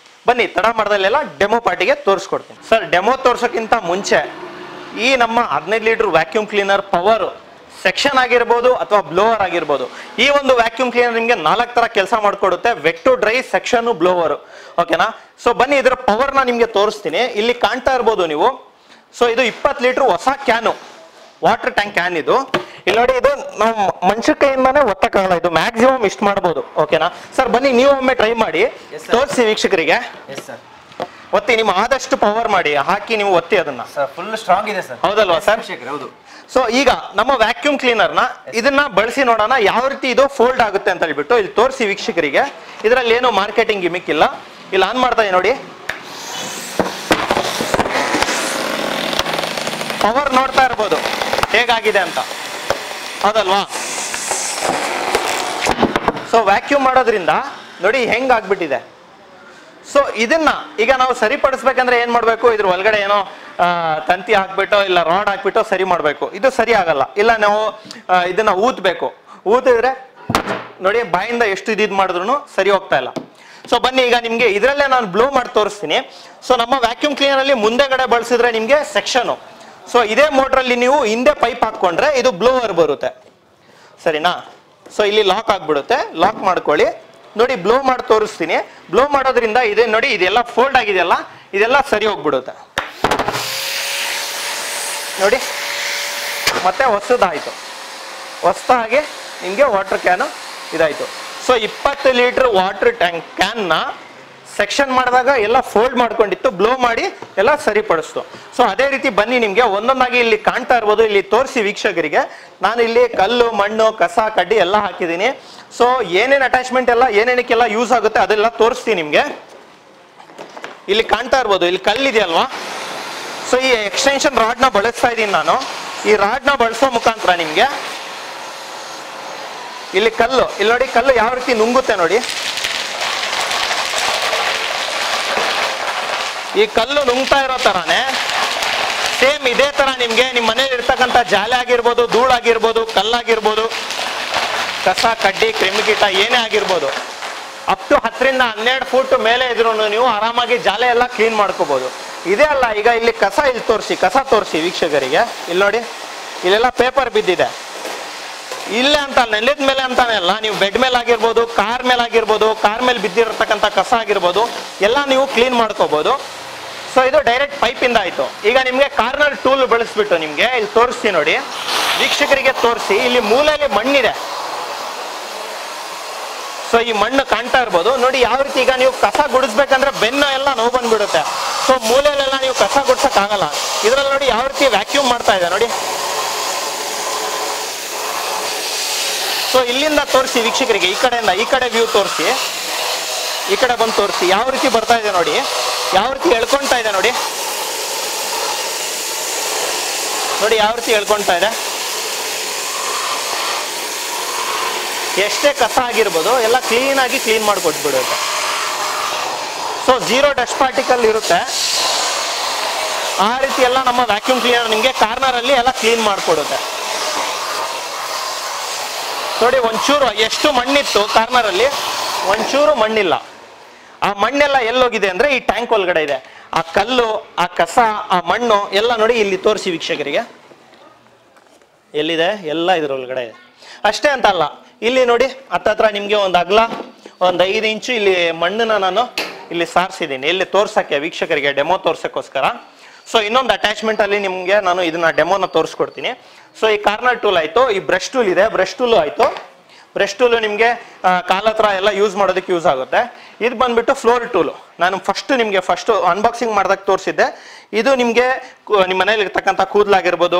ಬನ್ನಿ, ತಡ ಮಾಡ್ದಲ್ಲೆಲ್ಲ ಡೆಮೋ ಪಾರ್ಟಿಗೆ ತೋರಿಸ್ಕೊಡ್ತೀನಿ. ಸರ್, ಡೆಮೋ ತೋರ್ಸೋಕ್ಕಿಂತ ಮುಂಚೆ ಈ ನಮ್ಮ 15 litre vacuum cleaner power section ಆಗಿರ್ಬೋದು ಅಥವಾ ಬ್ಲೋವರ್ ಆಗಿರ್ಬೋದು, ಈ ಒಂದು ವ್ಯಾಕ್ಯೂಮ್ ಕ್ಲೀನರ್ ನಿಮಗೆ 4 ಥರ ಕೆಲಸ ಮಾಡಿಕೊಡುತ್ತೆ. Wet to dry, section, blower. ಓಕೆನಾ? ಸೊ ಬನ್ನಿ, ಇದರ ಪವರ್ನ ನಿಮಗೆ ತೋರಿಸ್ತೀನಿ. ಇಲ್ಲಿ ಕಾಣ್ತಾ ಇರ್ಬೋದು ನೀವು. ಸೊ ಇದು 20 ಲೀಟರ್ ಹೊಸ ಕ್ಯಾನು, ವಾಟರ್ ಟ್ಯಾಂಕ್ ಕ್ಯಾನ್ ಇದು. ಇಲ್ಲಿ ನೋಡಿ, ಇದು ನಾವು ಮನುಷ್ಯ ಕೈಯಿಂದಾನೇ ಒತ್ತಕ್ಕಾಗಲ್ಲ, ಇದು ಮ್ಯಾಕ್ಸಿಮಮ್ ಇಷ್ಟು ಮಾಡ್ಬೋದು. ಓಕೆನಾ ಸರ್? ಬನ್ನಿ, ನೀವು ಒಮ್ಮೆ ಟ್ರೈ ಮಾಡಿ ತೋರಿಸಿ ವೀಕ್ಷಕರಿಗೆ. ಒತ್ತಿ, ನಿಮ್ಮ ಆದಷ್ಟು ಪವರ್ ಮಾಡಿ ಹಾಕಿ ನೀವು ಒತ್ತಿ ಅದನ್ನ. ಫುಲ್ ಸ್ಟ್ರಾಂಗ್ ಇದೆ ಸರ್. ಹೌದಲ್ವಾ ಸರ್? ಹೌದು. ಸೊ ಈಗ ನಮ್ಮ ವ್ಯಾಕ್ಯೂಮ್ ಕ್ಲೀನರ್ನ ಇದನ್ನ ಬಳಸಿ ನೋಡೋಣ ಯಾವ ರೀತಿ ಇದು ಫೋಲ್ಡ್ ಆಗುತ್ತೆ ಅಂತ ಹೇಳ್ಬಿಟ್ಟು ಇಲ್ಲಿ ತೋರಿಸಿ ವೀಕ್ಷಕರಿಗೆ. ಇದರಲ್ಲಿ ಏನು ಮಾರ್ಕೆಟಿಂಗ್ ಗಿಮಿಕ್ ಇಲ್ಲ. ಇಲ್ಲಿ ಆನ್ ಮಾಡ್ತಾ ಇದೆ ನೋಡಿ, ಪವರ್ ನೋಡ್ತಾ ಇರ್ಬೋದು ಹೇಗಾಗಿದೆ ಅಂತ, ಹೌದಲ್ವಾ? ಸೊ ವ್ಯಾಕ್ಯೂಮ್ ಮಾಡೋದ್ರಿಂದ ನೋಡಿ ಹೆಂಗಾಗ್ಬಿಟ್ಟಿದೆ. ಸೊ ಇದನ್ನ ಈಗ ನಾವು ಸರಿಪಡಿಸ್ಬೇಕಂದ್ರೆ ಏನ್ ಮಾಡ್ಬೇಕು, ಇದ್ರ ಒಳಗಡೆ ಏನೋ ತಂತಿ ಹಾಕ್ಬಿಟ್ಟು ಇಲ್ಲ ರಾಡ್ ಹಾಕ್ಬಿಟ್ಟು ಸರಿ ಮಾಡ್ಬೇಕು. ಇದು ಸರಿ ಆಗಲ್ಲ. ಇಲ್ಲ ನಾವು ಇದನ್ನ ಊದ್ಬೇಕು. ಊದಿದ್ರೆ ನೋಡಿ ಬಾಯಿಂದ ಎಷ್ಟು ಇದ್ ಮಾಡಿದ್ರು ಸರಿ ಹೋಗ್ತಾ ಇಲ್ಲ. ಸೊ ಬನ್ನಿ, ಈಗ ನಿಮ್ಗೆ ಇದರಲ್ಲೇ ನಾನು ಬ್ಲೋ ಮಾಡಿ ತೋರಿಸ್ತೀನಿ. ಸೊ ನಮ್ಮ ವ್ಯಾಕ್ಯೂಮ್ ಕ್ಲೀನರ್ ಅಲ್ಲಿ ಮುಂದೆಗಡೆ ಬಳಸಿದ್ರೆ ನಿಮ್ಗೆ ಸೆಕ್ಷನ್. ಸೊ ಇದೇ ಮೋಟ್ರಲ್ಲಿ ನೀವು ಹಿಂದೆ ಪೈಪ್ ಹಾಕೊಂಡ್ರೆ ಇದು ಬ್ಲೋವರ್ ಬರುತ್ತೆ, ಸರಿನಾ? ಸೊ ಇಲ್ಲಿ ಲಾಕ್ ಆಗ್ಬಿಡುತ್ತೆ. ಲಾಕ್ ಮಾಡ್ಕೊಳ್ಳಿ. ನೋಡಿ, ಬ್ಲೋ ಮಾಡಿ ತೋರಿಸ್ತೀನಿ. ಬ್ಲೋ ಮಾಡೋದ್ರಿಂದ ಇದೆ ನೋಡಿ, ಇದೆಲ್ಲ ಫೋಲ್ಡ್ ಆಗಿದೆಯಲ್ಲ, ಇದೆಲ್ಲ ಸರಿ ಹೋಗ್ಬಿಡುತ್ತೆ ನೋಡಿ. ಮತ್ತೆ ಹೊಸದಾಯ್ತು, ಹೊಸದಾಗಿ ನಿಮಗೆ ವಾಟರ್ ಕ್ಯಾನು ಇದಾಯ್ತು. ಸೊ 20 ಲೀಟರ್ ವಾಟರ್ ಟ್ಯಾಂಕ್ ಕ್ಯಾನ್ನ ಸೆಕ್ಷನ್ ಮಾಡಿದಾಗ ಎಲ್ಲ ಫೋಲ್ಡ್ ಮಾಡ್ಕೊಂಡಿತ್ತು, ಬ್ಲೋ ಮಾಡಿ ಎಲ್ಲ ಸರಿಪಡಿಸ್ತು. ಸೊ ಅದೇ ರೀತಿ ಬನ್ನಿ, ನಿಮಗೆ ಒಂದೊಂದಾಗಿ ಇಲ್ಲಿ ಕಾಣ್ತಾ ಇರ್ಬೋದು. ಇಲ್ಲಿ ತೋರಿಸಿ ವೀಕ್ಷಕರಿಗೆ. ನಾನು ಇಲ್ಲಿ ಕಲ್ಲು, ಮಣ್ಣು, ಕಸ, ಕಡ್ಡಿ ಎಲ್ಲ ಹಾಕಿದ್ದೀನಿ. ಸೊ ಏನೇನು ಅಟ್ಯಾಚ್ಮೆಂಟ್ ಎಲ್ಲ ಏನೇನಕ್ಕೆಲ್ಲ ಯೂಸ್ ಆಗುತ್ತೆ ಅದೆಲ್ಲ ತೋರಿಸ್ತೀನಿ ನಿಮಗೆ. ಇಲ್ಲಿ ಕಾಣ್ತಾ ಇರ್ಬೋದು, ಇಲ್ಲಿ ಕಲ್ಲಿದೆಯಲ್ವಾ? ಸೊ ಈ ಎಕ್ಸ್ಟೆನ್ಷನ್ ರಾಡ್ನ ಬಳಸ್ತಾ ಇದ್ದೀನಿ ನಾನು. ಈ ರಾಡ್ನ ಬಳಸೋ ಮುಖಾಂತರ ನಿಮಗೆ ಇಲ್ಲಿ ಕಲ್ಲು, ಇಲ್ಲಿ ನೋಡಿ ಕಲ್ಲು ಯಾವ ರೀತಿ ನುಂಗುತ್ತೆ ನೋಡಿ. ಈ ಕಲ್ಲು ನುಂಗ್ತಾ ಇರೋ ತರಾನೇ ಸೇಮ್ ಇದೇ ತರ ನಿಮ್ಗೆ ನಿಮ್ಮ ಮನೇಲಿ ಇರ್ತಕ್ಕಂಥ ಜಾಲೆ ಆಗಿರ್ಬೋದು, ಧೂಳಾಗಿರ್ಬೋದು, ಕಲ್ಲಾಗಿರ್ಬೋದು, ಕಸ, ಕಡ್ಡಿ, ಕ್ರಿಮಿಕೀಟ ಏನೇ ಆಗಿರ್ಬೋದು, ಅಪ್ ಟು 10 ರಿಂದ 12 ಫೂಟ್ ಮೇಲೆ ಇದ್ರು ನೀವು ಆರಾಮಾಗಿ ಜಾಲೆ ಎಲ್ಲ ಕ್ಲೀನ್ ಮಾಡ್ಕೋಬಹುದು. ಇದೇ ಅಲ್ಲ, ಈಗ ಇಲ್ಲಿ ಕಸ, ಇಲ್ಲಿ ತೋರಿಸಿ, ಕಸ ತೋರಿಸಿ ವೀಕ್ಷಕರಿಗೆ. ಇಲ್ಲಿ ನೋಡಿ, ಇಲ್ಲೆಲ್ಲ ಪೇಪರ್ ಬಿದ್ದಿದೆ. ಇಲ್ಲ ಅಂತ ನೆಲದ ಮೇಲೆ ಅಂತಾನೆ ಅಲ್ಲ, ನೀವು ಬೆಡ್ ಮೇಲೆ ಆಗಿರ್ಬೋದು, ಕಾರ್ ಮೇಲೆ ಆಗಿರ್ಬೋದು, ಕಾರ್ ಮೇಲೆ ಬಿದ್ದಿರತಕ್ಕಂಥ ಕಸ ಆಗಿರ್ಬೋದು ಎಲ್ಲ ನೀವು ಕ್ಲೀನ್ ಮಾಡ್ಕೋಬಹುದು. ಸೊ ಇದು ಡೈರೆಕ್ಟ್ ಪೈಪ್ ಇಂದ ಆಯ್ತು. ಈಗ ನಿಮ್ಗೆ ಕಾರ್ನರ್ ಟೂಲ್ ಬಳಸ್ಬಿಟ್ಟು ನಿಮ್ಗೆ ಇಲ್ಲಿ ತೋರಿಸ್ತೀನಿ ನೋಡಿ, ವೀಕ್ಷಕರಿಗೆ ತೋರಿಸಿ. ಇಲ್ಲಿ ಮೂಲೆಯಲ್ಲಿ ಮಣ್ಣಿದೆ. ಸೊ ಈ ಮಣ್ಣು ಕಾಣ್ತಾ ಇರ್ಬೋದು ನೋಡಿ ಯಾವ ರೀತಿ. ಈಗ ನೀವು ಕಸ ಗುಡಿಸ್ಬೇಕಂದ್ರೆ ಬೆನ್ನು ಎಲ್ಲ ನೋವು ಬಂದ್ಬಿಡುತ್ತೆ. ಸೊ ಮೂಲೆಯಲ್ಲೆಲ್ಲ ನೀವು ಕಸ ಗುಡ್ಸಕ್ ಆಗಲ್ಲ. ಇದ್ರಲ್ಲಿ ನೋಡಿ ಯಾವ ರೀತಿ ವ್ಯಾಕ್ಯೂಮ್ ಮಾಡ್ತಾ ಇದೆ ನೋಡಿ. ಸೊ ಇಲ್ಲಿಂದ ತೋರಿಸಿ ವೀಕ್ಷಕರಿಗೆ, ಈ ಕಡೆ ವ್ಯೂ ತೋರಿಸಿ, ಈ ಕಡೆ ಬಂದು ತೋರಿಸಿ ಯಾವ ರೀತಿ ಬರ್ತಾ ಇದೆ ನೋಡಿ, ಯಾವ ರೀತಿ ಎಳ್ಕೊಳ್ತಾ ಇದೆ ನೋಡಿ. ನೋಡಿ ಯಾವ ರೀತಿ ಎಳ್ಕೊಳ್ತಾ ಇದೆ. ಎಷ್ಟೇ ಕಸ ಆಗಿರ್ಬೋದು ಎಲ್ಲ ಕ್ಲೀನ್ ಆಗಿ ಕ್ಲೀನ್ ಮಾಡಿಕೊಟ್ಬಿಡುತ್ತೆ. ಸೊ 0 ಡಸ್ಟ್ ಪಾರ್ಟಿಕಲ್ ಇರುತ್ತೆ. ಆ ರೀತಿ ಎಲ್ಲ ನಮ್ಮ ವ್ಯಾಕ್ಯೂಮ್ ಕ್ಲೀನರ್ ನಿಮಗೆ ಕಾರ್ನರ್ ಅಲ್ಲಿ ಎಲ್ಲ ಕ್ಲೀನ್ ಮಾಡಿಕೊಡುತ್ತೆ. ನೋಡಿ ಒಂಚೂರು ಎಷ್ಟು ಮಣ್ಣಿತ್ತು ಕಾರ್ನರ್ ಅಲ್ಲಿ, ಒಂಚೂರು ಮಣ್ಣಿಲ್ಲ. ಆ ಮಣ್ಣೆಲ್ಲ ಎಲ್ಲೋಗಿದೆ ಅಂದ್ರೆ ಈ ಟ್ಯಾಂಕ್ ಒಳಗಡೆ ಇದೆ. ಆ ಕಲ್ಲು, ಆ ಕಸ, ಆ ಮಣ್ಣು ಎಲ್ಲ ನೋಡಿ ಇಲ್ಲಿ ತೋರಿಸಿ ವೀಕ್ಷಕರಿಗೆ ಎಲ್ಲಿದೆ, ಎಲ್ಲ ಇದ್ರೊಳಗಡೆ ಇದೆ. ಅಷ್ಟೇ ಅಂತ ಅಲ್ಲ, ಇಲ್ಲಿ ನೋಡಿ ಹತ್ತತ್ರ ನಿಮ್ಗೆ ಒಂದು ಅಗಲ ಒಂದು 5 ಇಂಚು ಇಲ್ಲಿ ಮಣ್ಣನ್ನ ನಾನು ಇಲ್ಲಿ ಸಾರಿಸಿದ್ದೀನಿ, ಇಲ್ಲಿ ತೋರ್ಸಕ್ಕೆ ವೀಕ್ಷಕರಿಗೆ ಡೆಮೋ ತೋರ್ಸಕ್ಕೋಸ್ಕರ. ಸೊ ಇನ್ನೊಂದು ಅಟ್ಯಾಚ್ಮೆಂಟ್ ಅಲ್ಲಿ ನಿಮ್ಗೆ ನಾನು ಇದನ್ನ ಡೆಮೋನ ತೋರಿಸ್ಕೊಡ್ತೀನಿ. ಸೊ ಈ ಕಾರ್ನರ್ ಟೂಲ್ ಆಯ್ತು, ಈ ಬ್ರಷ್ ಟೂಲ್ ಇದೆ, ಬ್ರಷ್ ಟೂಲ್ ಆಯ್ತು. ಬ್ರಷ್ ಟೂಲ್ ನಿಮ್ಗೆ ಕಾಲ ಹತ್ರ ಎಲ್ಲ ಯೂಸ್ ಮಾಡೋದಕ್ಕೆ ಯೂಸ್ ಆಗುತ್ತೆ. ಇದು ಬಂದ್ಬಿಟ್ಟು ಫ್ಲೋರ್ ಟೂಲ್. ನಾನು ನಿಮ್ಗೆ ಫಸ್ಟ್ ಅನ್ಬಾಕ್ಸಿಂಗ್ ಮಾಡ್ದಾಗ ತೋರಿಸಿದ್ದೆ. ಇದು ನಿಮ್ಗೆ ನಿಮ್ಮ ಮನೇಲಿ ಇರ್ತಕ್ಕಂಥ ಕೂದಲಾಗಿರ್ಬೋದು,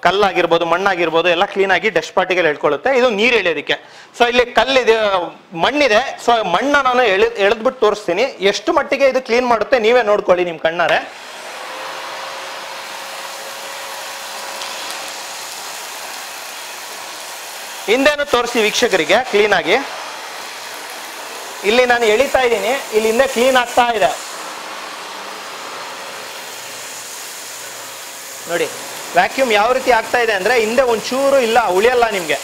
ಕಲ್ಲಾಗಿರ್ಬೋದು, ಮಣ್ಣಾಗಿರ್ಬೋದು ಎಲ್ಲ ಕ್ಲೀನ್ ಆಗಿ ಡಸ್ಟ್ ಪಾರ್ಟಿಕಲ್ ಎಳ್ಕೊಳ್ಳುತ್ತೆ. ಇದು ನೀರು ಎಳೆಯೋದಕ್ಕೆ. ಸೊ ಇಲ್ಲಿ ಕಲ್ಲಿದೆ, ಮಣ್ಣಿದೆ. ಸೊ ಮಣ್ಣ ನಾನು ಎಳೆದ್ಬಿಟ್ಟು ತೋರಿಸ್ತೀನಿ ಎಷ್ಟು ಮಟ್ಟಿಗೆ ಇದು ಕ್ಲೀನ್ ಮಾಡುತ್ತೆ, ನೀವೇ ನೋಡ್ಕೊಳ್ಳಿ ನಿಮ್ ಕಣ್ಣಾರೆ. ಹಿಂದೆನೂ ತೋರಿಸಿ ವೀಕ್ಷಕರಿಗೆ ಕ್ಲೀನ್ ಆಗಿ. ಇಲ್ಲಿ ನಾನು ಎಳಿತಾ ಇದ್ದೀನಿ, ಇಲ್ಲಿ ಹಿಂದೆ ಕ್ಲೀನ್ ಆಗ್ತಾ ಇದೆ ನೋಡಿ. ವ್ಯಾಕ್ಯೂಮ್ ಯಾವ ರೀತಿ ಆಗ್ತಾ ಇದೆ ಅಂದ್ರೆ ಹಿಂದೆ ಒಂಚೂರು ಇಲ್ಲ, ಉಳಿಯಲ್ಲ ನಿಮ್ಗೆ.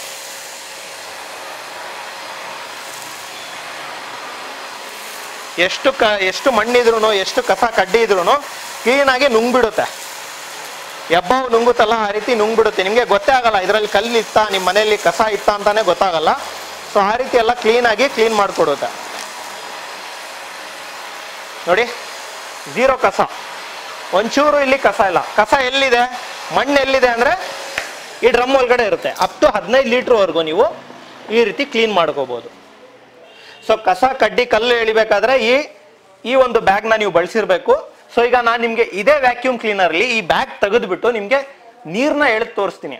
ಎಷ್ಟು ಮಣ್ಣಿದ್ರು, ಎಷ್ಟು ಕಸ ಕಡ್ಡಿ ಇದ್ರು ಕ್ಲೀನ್ ಆಗಿ ನುಂಗ್ಬಿಡುತ್ತೆ. ಎಬ್ಬಾವು ನುಂಗುತ್ತಲ್ಲ ಆ ರೀತಿ ನುಂಗ್ಬಿಡುತ್ತೆ. ನಿಮ್ಗೆ ಗೊತ್ತೇ ಆಗಲ್ಲ ಇದರಲ್ಲಿ ಕಲ್ಲು ಇತ್ತಾ, ನಿಮ್ಮ ಮನೆಯಲ್ಲಿ ಕಸ ಇತ್ತಾ ಅಂತಾನೆ ಗೊತ್ತಾಗಲ್ಲ. ಸೊ ಆ ರೀತಿ ಎಲ್ಲ ಕ್ಲೀನ್ ಆಗಿ ಕ್ಲೀನ್ ಮಾಡಿಕೊಡುತ್ತೆ ನೋಡಿ. 0 ಕಸ, ಒಂಚೂರು ಇಲ್ಲಿ ಕಸ ಇಲ್ಲ. ಕಸ ಎಲ್ಲಿದೆ, ಮಣ್ಣು ಎಲ್ಲಿದೆ ಅಂದ್ರೆ ಈ ಡ್ರಮ್ ಒಳಗಡೆ ಇರುತ್ತೆ. ಅಪ್ ಟು 15 ಲೀಟರ್ವರೆಗೂ ನೀವು ಈ ರೀತಿ ಕ್ಲೀನ್ ಮಾಡ್ಕೋಬಹುದು. ಸೊ ಕಸ ಕಡ್ಡಿ ಕಲ್ಲು ಎಳಿಬೇಕಾದ್ರೆ ಈ ಒಂದು ಬ್ಯಾಗ್ನ ನೀವು ಬಳಸಿರ್ಬೇಕು. ಸೊ ಈಗ ನಾನು ನಿಮ್ಗೆ ಇದೇ ವ್ಯಾಕ್ಯೂಮ್ ಕ್ಲೀನರ್ಲಿ ಈ ಬ್ಯಾಗ್ ತೆಗೆದ್ಬಿಟ್ಟು ನಿಮ್ಗೆ ನೀರ್ನ ಎಳೆದು ತೋರಿಸ್ತೀನಿ.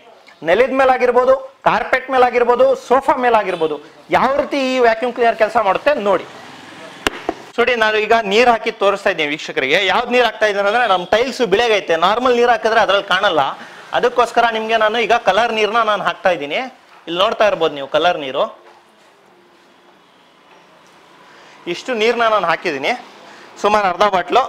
ನೆಲದ ಮೇಲಾಗಿರ್ಬೋದು, ಕಾರ್ಪೆಟ್ ಮೇಲಾಗಿರ್ಬೋದು, ಸೋಫಾ ಮೇಲಾಗಿರ್ಬೋದು, ಯಾವ ರೀತಿ ಈ ವ್ಯಾಕ್ಯೂಮ್ ಕ್ಲೀನರ್ ಕೆಲಸ ಮಾಡುತ್ತೆ ನೋಡಿ. ನೋಡಿ ನಾನು ಈಗ ನೀರ್ ಹಾಕಿ ತೋರಿಸ್ತಾ ಇದ್ದೀನಿ ವೀಕ್ಷಕರಿಗೆ. ಯಾವ್ದು ನೀರ್ ಹಾಕ್ತಾ ಇದ್ದೀನಿ ಅಂದ್ರೆ ನಮ್ಮ ಟೈಲ್ಸ್ ಬಿಳೆಗೈತೆ. ನಾರ್ಮಲ್ ನೀರ್ ಹಾಕಿದ್ರೆ ಅದ್ರಲ್ಲಿ ಕಾಣಲ್ಲ, ಅದಕ್ಕೋಸ್ಕರ ನಿಮ್ಗೆ ನಾನು ಈಗ ಕಲರ್ ನೀರ್ನ ನಾನು ಹಾಕ್ತಾ ಇದ್ದೀನಿ. ಇಲ್ಲಿ ನೋಡ್ತಾ ಇರ್ಬೋದು ನೀವು ಕಲರ್ ನೀರು. ಇಷ್ಟು ನೀರ್ನ ನಾನು ಹಾಕಿದ್ದೀನಿ, ಸುಮಾರು ಅರ್ಧ ಬಾಟ್ಲು.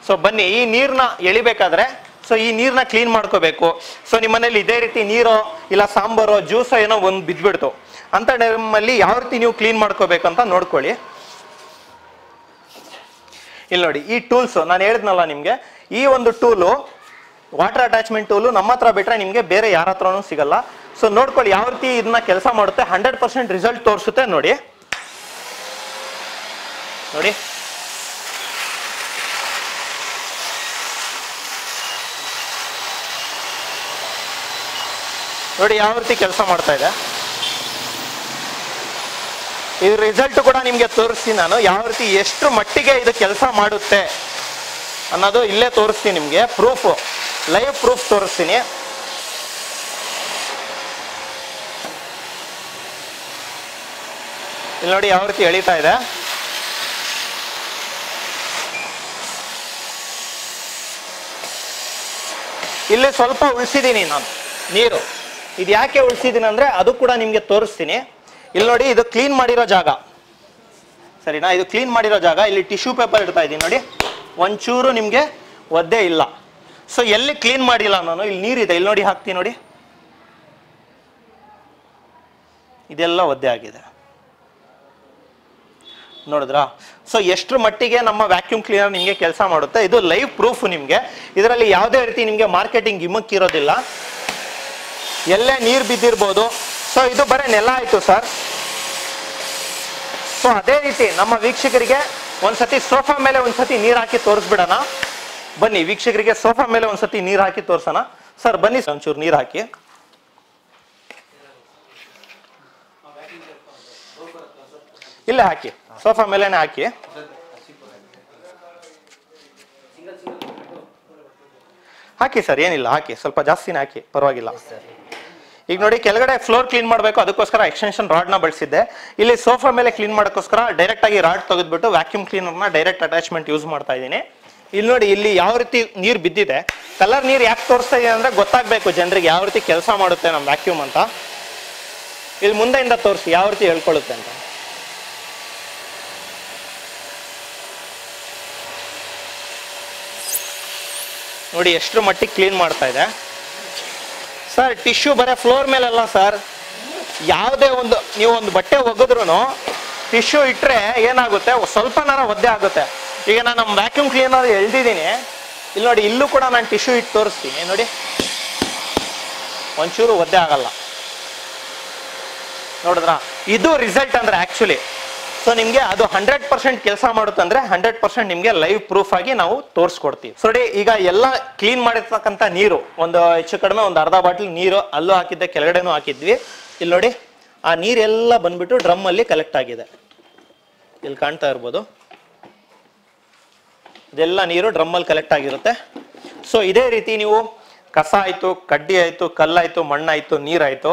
ಸೊ ಬನ್ನಿ ಈ ನೀರ್ನ ಎಳಿಬೇಕಾದ್ರೆ ಸೊ ಈ ನೀರ್ನ ಕ್ಲೀನ್ ಮಾಡ್ಕೋಬೇಕು. ಸೊ ನಿಮ್ಮ ಮನೇಲಿ ಇದೇ ರೀತಿ ನೀರೋ ಇಲ್ಲ ಸಾಂಬಾರೋ ಜ್ಯೂಸೋ ಏನೋ ಒಂದು ಬಿದ್ಬಿಡ್ತು ಅಂತ ಟೈಮಲ್ಲಿ ಯಾವ ರೀತಿ ನೀವು ಕ್ಲೀನ್ ಮಾಡ್ಕೋಬೇಕು ಅಂತ ನೋಡ್ಕೊಳ್ಳಿ. ಇಲ್ಲಿ ನೋಡಿ ಈ ಟೂಲ್ಸ್ ನಾನು ಹೇಳಿದ್ನಲ್ಲ ನಿಮ್ಗೆ, ಈ ಒಂದು ಟೂಲು ವಾಟರ್ ಅಟ್ಯಾಚ್ಮೆಂಟ್ ಟೂಲು ನಮ್ಮ ಹತ್ರ ಬಿಟ್ರೆ ನಿಮ್ಗೆ ಬೇರೆ ಯಾರ ಹತ್ರನೂ ಸಿಗಲ್ಲ. ಸೊ ನೋಡ್ಕೊಳ್ಳಿ ಯಾವ ರೀತಿ ಇದನ್ನ ಕೆಲಸ ಮಾಡುತ್ತೆ. 100% ರಿಸಲ್ಟ್ ತೋರಿಸುತ್ತೆ ನೋಡಿ. ನೋಡಿ ನೋಡಿ ಯಾವ ರೀತಿ ಕೆಲಸ ಮಾಡ್ತಾ ಇದೆ. ಇದು ರಿಸಲ್ಟ್ ಕೂಡ ನಿಮ್ಗೆ ತೋರಿಸ್ತೀನಿ ನಾನು, ಯಾವ ರೀತಿ ಎಷ್ಟು ಮಟ್ಟಿಗೆ ಇದು ಕೆಲಸ ಮಾಡುತ್ತೆ ಅನ್ನೋದು ಇಲ್ಲೇ ತೋರಿಸ್ತೀನಿ ನಿಮ್ಗೆ. ಪ್ರೂಫ್, ಲೈವ್ ಪ್ರೂಫ್ ತೋರಿಸ್ತೀನಿ. ಇಲ್ಲಿ ನೋಡಿ ಯಾವ ರೀತಿ ಎಳಿತಾ ಇದೆ. ಇಲ್ಲಿ ಸ್ವಲ್ಪ ಉಳಿಸಿದ್ದೀನಿ ನಾನು ನೀರು. ಇದು ಯಾಕೆ ಉಳಿಸಿದ್ದೀನಿ ಅಂದ್ರೆ ಅದು ಕೂಡ ನಿಮ್ಗೆ ತೋರಿಸ್ತೀನಿ. ಇಲ್ಲಿ ನೋಡಿ ಇದು ಕ್ಲೀನ್ ಮಾಡಿರೋ ಜಾಗ, ಸರಿನಾ? ಇದು ಕ್ಲೀನ್ ಮಾಡಿರೋ ಜಾಗ. ಇಲ್ಲಿ ಟಿಶ್ಯೂ ಪೇಪರ್ ಇಡ್ತಾ ಇದ್ದೀನಿ ನೋಡಿ, ಒಂಚೂರು ನಿಮ್ಗೆ ಒದ್ದೆ ಇಲ್ಲ. ಸೊ ಎಲ್ಲಿ ಕ್ಲೀನ್ ಮಾಡಿಲ್ಲ ನಾನು, ಇಲ್ಲಿ ನೀರಿದೆ, ಇಲ್ಲಿ ನೋಡಿ ಹಾಕ್ತೀನಿ ನೋಡಿ, ಇದೆಲ್ಲ ಒದ್ದೆ ಆಗಿದೆ ನೋಡಿದ್ರಾ? ಸೊ ಎಷ್ಟು ಮಟ್ಟಿಗೆ ನಮ್ಮ ವ್ಯಾಕ್ಯೂಮ್ ಕ್ಲೀನರ್ ನಿಮಗೆ ಕೆಲಸ ಮಾಡುತ್ತೆ, ಇದು ಲೈವ್ ಪ್ರೂಫ್ ನಿಮ್ಗೆ. ಇದರಲ್ಲಿ ಯಾವುದೇ ರೀತಿ ನಿಮ್ಗೆ ಮಾರ್ಕೆಟಿಂಗ್ ಗಿಮ್ಮಕ್ ಇರೋದಿಲ್ಲ. ಎಲ್ಲೇ ನೀರು ಬಿದ್ದಿರ್ಬೋದು. ಸೊ ಇದು ಬರೀ ನೆಲ ಆಯ್ತು ಸರ್. ಸೊ ಅದೇ ರೀತಿ ನಮ್ಮ ವೀಕ್ಷಕರಿಗೆ ಒಂದ್ಸತಿ ಸೋಫಾ ಮೇಲೆ ಒಂದ್ಸತಿ ನೀರು ಹಾಕಿ ತೋರಿಸ್ಬಿಡೋಣ ಬನ್ನಿ. ವೀಕ್ಷಕರಿಗೆ ಸೋಫಾ ಮೇಲೆ ಒಂದ್ಸತಿ ನೀರು ಹಾಕಿ ತೋರ್ಸೋಣ. ಸರ್ ಬನ್ನಿ ಒಂಚೂರು ನೀರು ಹಾಕಿ. ಇಲ್ಲೇ ಹಾಕಿ, ಸೋಫಾ ಮೇಲೆನೆ ಹಾಕಿ. ಹಾಕಿ ಸರ್, ಏನಿಲ್ಲ ಹಾಕಿ, ಸ್ವಲ್ಪ ಜಾಸ್ತಿನೇ ಹಾಕಿ, ಪರವಾಗಿಲ್ಲ. ಈಗ ನೋಡಿ ಕೆಳಗಡೆ ಫ್ಲೋರ್ ಕ್ಲೀನ್ ಮಾಡಬೇಕು, ಅದಕ್ಕೋಸ್ಕರ ಎಕ್ಸ್ಟೆನ್ಷನ್ ರಾಡ್ನ ಬಳಸಿದ್ದೆ. ಇಲ್ಲಿ ಸೋಫಾ ಮೇಲೆ ಕ್ಲೀನ್ ಮಾಡೋಕ್ಕೋಸ್ಕರ ಡೈರೆಕ್ಟ್ ಆಗಿ ರಾಡ್ ತೆಗೆದ್ಬಿಟ್ಟು ವ್ಯಾಕ್ಯೂಮ್ ಕ್ಲೀನರ್ನ ಡೈರೆಕ್ಟ್ ಅಟ್ಯಾಚ್ಮೆಂಟ್ ಯೂಸ್ ಮಾಡ್ತಾ ಇದ್ದೀನಿ. ಇಲ್ಲಿ ನೋಡಿ, ಇಲ್ಲಿ ಯಾವ ರೀತಿ ನೀರು ಬಿದ್ದಿದೆ. ಕಲರ್ ನೀರು ಯಾಕೆ ತೋರಿಸ್ತಾ ಇದೆ ಅಂದ್ರೆ ಗೊತ್ತಾಗಬೇಕು ಜನರಿಗೆ ಯಾವ ರೀತಿ ಕೆಲಸ ಮಾಡುತ್ತೆ ನಮ್ಮ ವ್ಯಾಕ್ಯೂಮ್ ಅಂತ. ಇಲ್ಲಿ ಮುಂದೆಯಿಂದ ತೋರಿಸಿ ಯಾವ ರೀತಿ ಹೇಳ್ಕೊಳ್ಳುತ್ತೆ ಅಂತ. ನೋಡಿ ಎಷ್ಟರ ಮಟ್ಟಿಗೆ ಕ್ಲೀನ್ ಮಾಡ್ತಾ ಇದೆ ಸರ್. ಟಿಶ್ಯೂ ಬರೀ ಫ್ಲೋರ್ ಮೇಲಲ್ಲ ಸರ್, ಯಾವುದೇ ಒಂದು ನೀವು ಒಂದು ಬಟ್ಟೆ ಒಗೆದ್ರೂ ಟಿಶ್ಯೂ ಇಟ್ಟರೆ ಏನಾಗುತ್ತೆ, ಸ್ವಲ್ಪನಾರ ಒದ್ದೆ ಆಗುತ್ತೆ. ಈಗ ನಾನು ನಮ್ಮ ವ್ಯಾಕ್ಯೂಮ್ ಕ್ಲೀನರ್ ಎಳ್ದಿದ್ದೀನಿ, ಇಲ್ಲಿ ನೋಡಿ, ಇಲ್ಲೂ ಕೂಡ ನಾನು ಟಿಶ್ಯೂ ಇಟ್ಟು ತೋರಿಸ್ತೀನಿ ನೋಡಿ, ಒಂಚೂರು ಒದ್ದೆ ಆಗಲ್ಲ. ನೋಡಿದ್ರಾ, ಇದು ರಿಸಲ್ಟ್ ಅಂದ್ರೆ ಆಕ್ಚುಲಿ. ಸೊ ನಿಮಗೆ ಅದು 100% ಕೆಲಸ ಮಾಡುತ್ತೆ ಅಂದ್ರೆ 100% ನಿಮಗೆ ಲೈವ್ ಪ್ರೂಫ್ ಆಗಿ ನಾವು ತೋರಿಸ್ಕೊಡ್ತೀವಿ. ಸೊ ನೋಡಿ, ಈಗ ಎಲ್ಲ ಕ್ಲೀನ್ ಮಾಡಿರ್ತಕ್ಕಂಥ ನೀರು ಒಂದು ಹೆಚ್ಚು ಕಡಿಮೆ ಒಂದು ಅರ್ಧ ಬಾಟಲ್ ನೀರು ಅಲ್ಲೂ ಹಾಕಿದ್ದೆ, ಕೆಳಗಡೆನೂ ಹಾಕಿದ್ವಿ. ಇಲ್ಲಿ ನೋಡಿ, ಆ ನೀರೆಲ್ಲ ಬಂದ್ಬಿಟ್ಟು ಡ್ರಮ್ ಅಲ್ಲಿ ಕಲೆಕ್ಟ್ ಆಗಿದೆ. ಇಲ್ಲಿ ಕಾಣ್ತಾ ಇರ್ಬೋದು, ಇದೆಲ್ಲ ನೀರು ಡ್ರಮ್ ಅಲ್ಲಿ ಕಲೆಕ್ಟ್ ಆಗಿರುತ್ತೆ. ಸೊ ಇದೇ ರೀತಿ ನೀವು ಕಸ ಆಯ್ತು, ಕಡ್ಡಿ ಆಯ್ತು, ಕಲ್ಲಾಯ್ತು, ಮಣ್ಣಾಯ್ತು, ನೀರಾಯ್ತು,